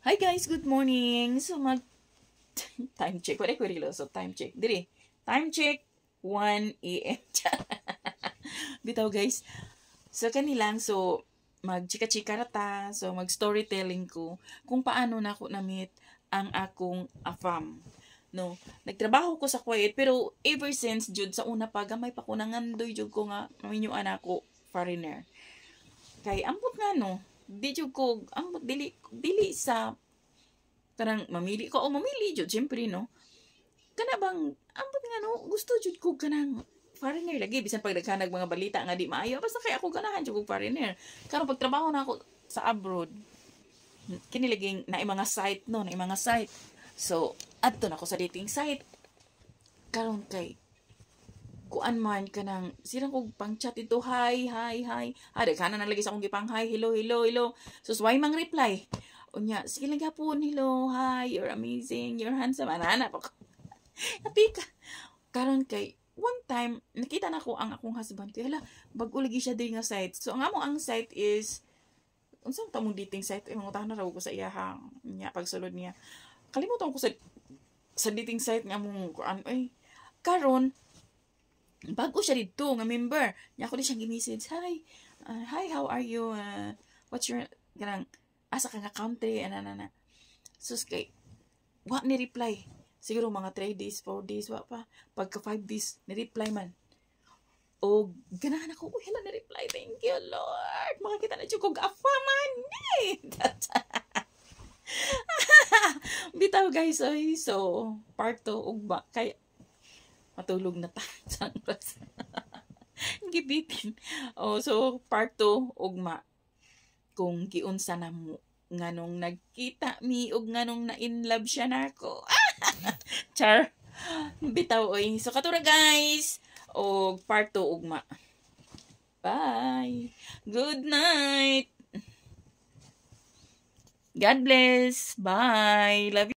Hi guys, good morning. So mag time check. Wala ko rilo. So time check. Diri. Time check 1 a.m. Bitaw guys. So kanilang magchika-chika rata. So mag storytelling ko kung paano na ako na-meet ang akong afam. No, nagtrabaho ko sa Kuwait pero ever since jud sa una pa gamay pa ko nangandoy jud ko nga maminyoan ako foreigner. Kay ambot nga no, di jud ko ambot dili sa kanang mamili ko o mamili jud syempre no. Kana bang ambot nga no gusto jud ko kanang foreigner lagi bisan pag naghanag mga balita nga di maayo basta kay ako ganahan jud ko foreigner. Karon pagtrabaho na ako sa abroad kini laging na mga site no, na mga site. So adto na ako sa dating site. Karon kay kuan man kanang sirang kog pang chat ito hi. Ada kana na lagi sa akong gipang hi hello. So why mang reply? Unya, sige lang gapon, hello, hi, you're amazing, you're handsome, anana pa ko. Napika. Karon kay, one time, nakita na ko ang akong husband ko, hala, bago lagi siya din nga site. So, ang among site is, unsang tamong dating site, imong utahan na raw ko sa iyahang, niya, pagsulod niya. Kalimutan ko sa dating site nga mong, ay, karon, bago siya dito, nga member, niya ako di siyang gi-message, hi, how are you, what's your, ganang, asa ka nga country, ananana. Sus kay, wa ni reply. Siguro mga 3 days, 4 days, wa pa. Pagka 5 days, ni reply man. O, ganahan ako, uy, hala, ni reply. Thank you, Lord. Makakita na dyan kong afaman. Bitaw, guys, oy. So, part 2, ugba. Kaya, matulog na ta. Gibitin. Oh, so, part 2, ugma. Kung giunsa na mo nganong nagkita mi og nganong na in love siya nako. Char. Bitaw oy. So katura guys og part 2 ugma. Bye. Good night. God bless. Bye. Love you.